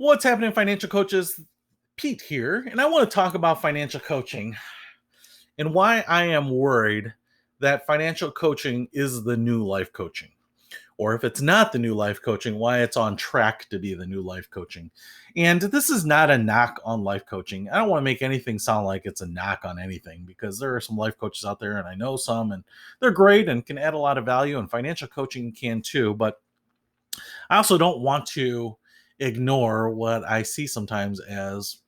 What's happening, financial coaches? Pete here, and I want to talk about financial coaching and why I am worried that financial coaching is the new life coaching. Or if it's not the new life coaching, why it's on track to be the new life coaching. And this is not a knock on life coaching. I don't want to make anything sound like it's a knock on anything because there are some life coaches out there, and I know some, and they're great and can add a lot of value, and financial coaching can too. But I also don't want to ignore what I see sometimes as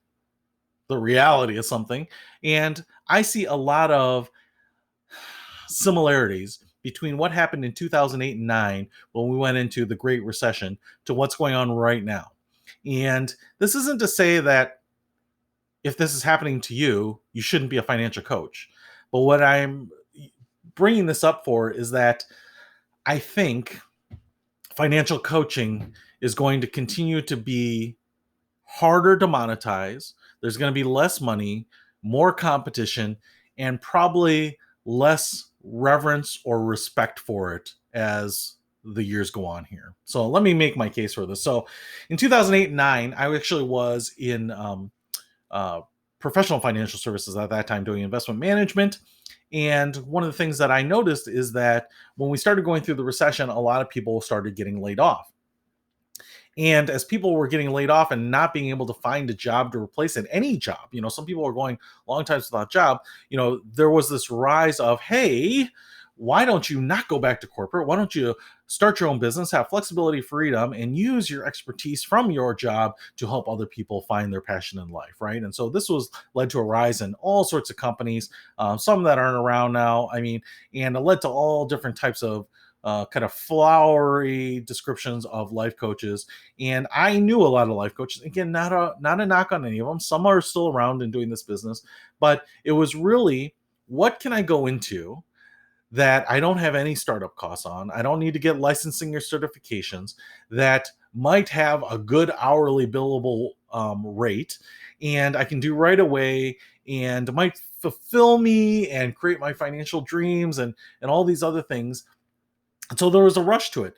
the reality of something. And I see a lot of similarities between what happened in 2008 and 9 when we went into the Great Recession to what's going on right now. And this isn't to say that if this is happening to you, you shouldn't be a financial coach. But what I'm bringing this up for is that I think financial coaching is going to continue to be harder to monetize. There's going to be less money, more competition, and probably less reverence or respect for it as the years go on here. So let me make my case for this. So in 2008 and 9, I actually was in uh, professional financial services at that time doing investment management. And one of the things that I noticed is that when we started going through the recession, a lot of people started getting laid off. And as people were getting laid off and not being able to find a job to replace it, any job, some people were going long times without a job, there was this rise of, hey, why don't you not go back to corporate? Why don't you start your own business, have flexibility, freedom, and use your expertise from your job to help other people find their passion in life, right? And so this was led to a rise in all sorts of companies, some that aren't around now. And it led to all different types of kind of flowery descriptions of life coaches. And I knew a lot of life coaches. Again, not a knock on any of them. Some are still around and doing this business, but it was really, what can I go into that I don't have any startup costs on? I don't need to get licensing or certifications, that might have a good hourly billable rate, and I can do right away, and might fulfill me and create my financial dreams and all these other things. And so there was a rush to it,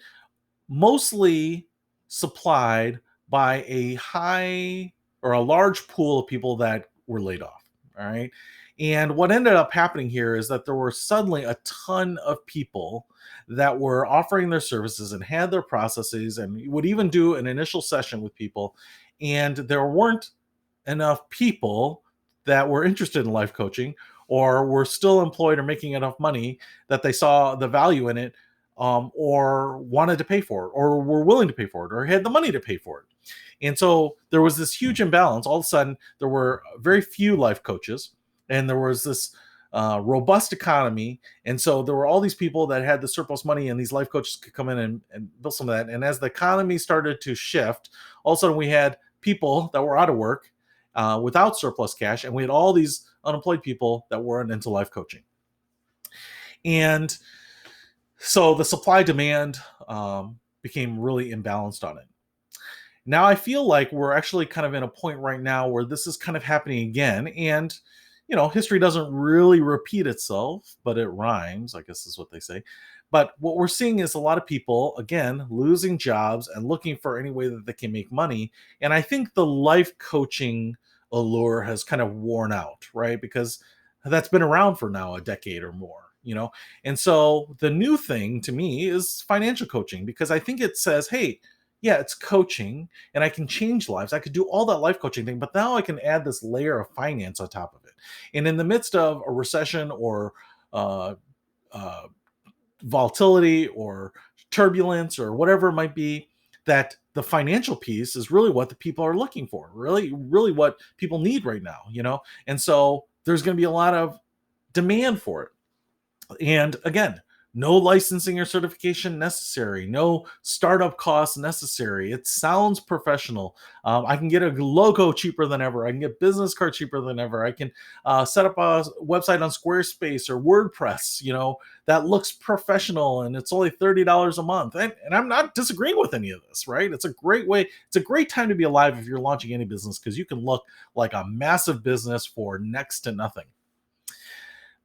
mostly supplied by a high or a large pool of people that were laid off. All right. And what ended up happening here is that there were suddenly a ton of people that were offering their services and had their processes and would even do an initial session with people. And there weren't enough people that were interested in life coaching or were still employed or making enough money that they saw the value in it, or wanted to pay for it, or were willing to pay for it, or had the money to pay for it. And so there was this huge imbalance. All of a sudden, there were very few life coaches, and there was this robust economy. And so there were all these people that had the surplus money, and these life coaches could come in and build some of that. And as the economy started to shift, all of a sudden we had people that were out of work without surplus cash, and we had all these unemployed people that weren't into life coaching. And so the supply demand became really imbalanced on it. Now I feel like we're actually kind of in a point right now where this is kind of happening again. And, history doesn't really repeat itself, but it rhymes, I guess is what they say. But what we're seeing is a lot of people, again, losing jobs and looking for any way that they can make money. And I think the life coaching allure has kind of worn out, right? Because that's been around for now a decade or more. And so the new thing to me is financial coaching, because I think it says, hey, yeah, it's coaching and I can change lives. I could do all that life coaching thing, but now I can add this layer of finance on top of it. And in the midst of a recession or uh, uh, volatility or turbulence or whatever it might be, that the financial piece is really what the people are looking for, really, really what people need right now. And so there's going to be a lot of demand for it. And again, no licensing or certification necessary, no startup costs necessary. It sounds professional. I can get a logo cheaper than ever. I can get business card cheaper than ever. I can set up a website on Squarespace or WordPress, that looks professional, and it's only $30 a month. And I'm not disagreeing with any of this, right? It's a great way. It's a great time to be alive if you're launching any business, because you can look like a massive business for next to nothing.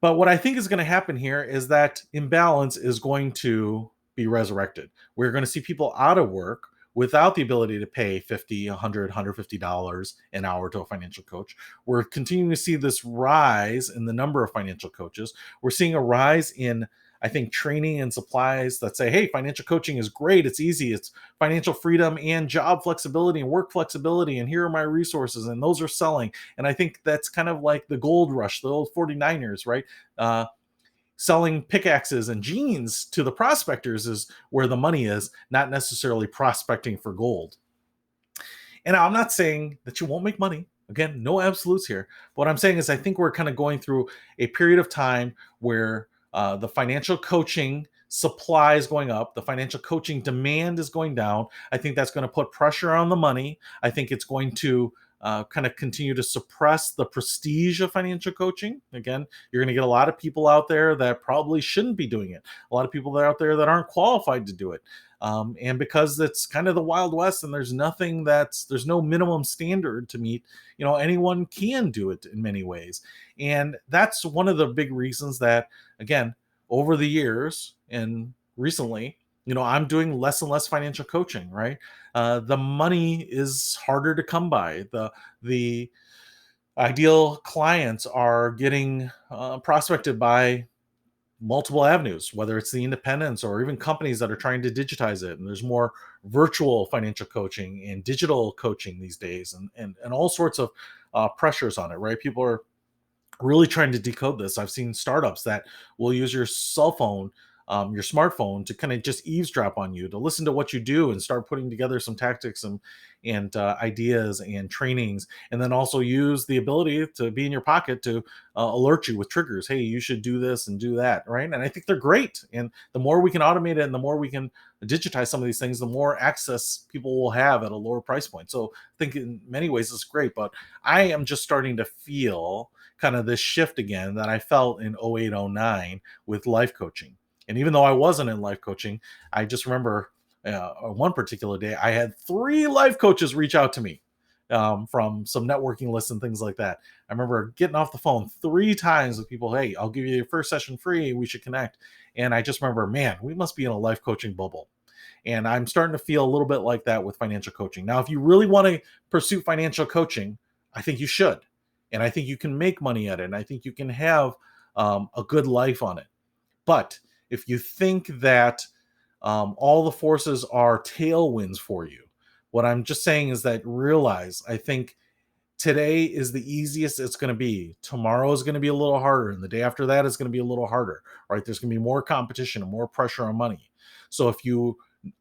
But what I think is going to happen here is that imbalance is going to be resurrected. We're going to see people out of work. without the ability to pay 50, 100, $150 an hour to a financial coach. We're continuing to see this rise in the number of financial coaches. We're seeing a rise in, I think, training and supplies that say, hey, financial coaching is great. It's easy. It's financial freedom and job flexibility and work flexibility. And here are my resources. And those are selling. And I think that's kind of like the gold rush, the old 49ers, right? Selling pickaxes and jeans to the prospectors is where the money is, not necessarily prospecting for gold. And I'm not saying that you won't make money. Again, no absolutes here. But what I'm saying is I think we're kind of going through a period of time where the financial coaching supply is going up, the financial coaching demand is going down. I think that's going to put pressure on the money. I think it's going to kind of continue to suppress the prestige of financial coaching. Again, you're going to get a lot of people out there that probably shouldn't be doing it. A lot of people that are out there that aren't qualified to do it. And because it's kind of the Wild West and there's no minimum standard to meet, anyone can do it in many ways. And that's one of the big reasons that, again, over the years and recently, I'm doing less and less financial coaching, right? The money is harder to come by. The ideal clients are getting prospected by multiple avenues, whether it's the independents or even companies that are trying to digitize it. And there's more virtual financial coaching and digital coaching these days, and all sorts of pressures on it, right? People are really trying to decode this. I've seen startups that will use your cell phone, your smartphone, to kind of just eavesdrop on you, to listen to what you do and start putting together some tactics and ideas and trainings, and then also use the ability to be in your pocket to alert you with triggers. Hey, you should do this and do that, right? And I think they're great. And the more we can automate it and the more we can digitize some of these things, the more access people will have at a lower price point. So I think in many ways it's great, but I am just starting to feel kind of this shift again that I felt in 08, 09 with life coaching. And even though I wasn't in life coaching, I just remember one particular day, I had 3 life coaches reach out to me from some networking lists and things like that. I remember getting off the phone 3 times with people. Hey, I'll give you your first session free. We should connect. And I just remember, man, we must be in a life coaching bubble. And I'm starting to feel a little bit like that with financial coaching. Now, if you really want to pursue financial coaching, I think you should. And I think you can make money at it. And I think you can have a good life on it. But if you think that all the forces are tailwinds for you, what I'm just saying is that realize, I think today is the easiest it's going to be. Tomorrow is going to be a little harder. And the day after that is going to be a little harder, right? There's going to be more competition and more pressure on money. So if you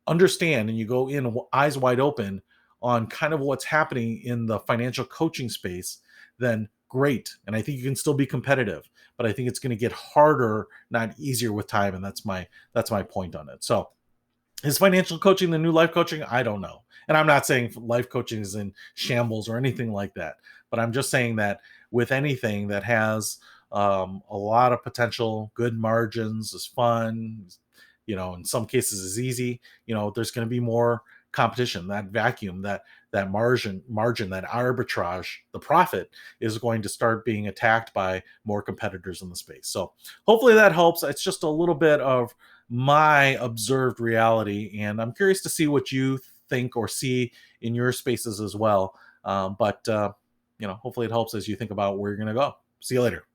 understand and you go in eyes wide open on kind of what's happening in the financial coaching space, then great. And I think you can still be competitive, but I think it's going to get harder, not easier with time. And that's my point on it. So is financial coaching the new life coaching? I don't know. And I'm not saying life coaching is in shambles or anything like that, but I'm just saying that with anything that has a lot of potential, good margins, is fun, in some cases is easy, there's going to be more competition. That vacuum, that margin, that arbitrage, the profit is going to start being attacked by more competitors in the space. So hopefully that helps. It's just a little bit of my observed reality, and I'm curious to see what you think or see in your spaces as well. But hopefully it helps as you think about where you're going to go. See you later.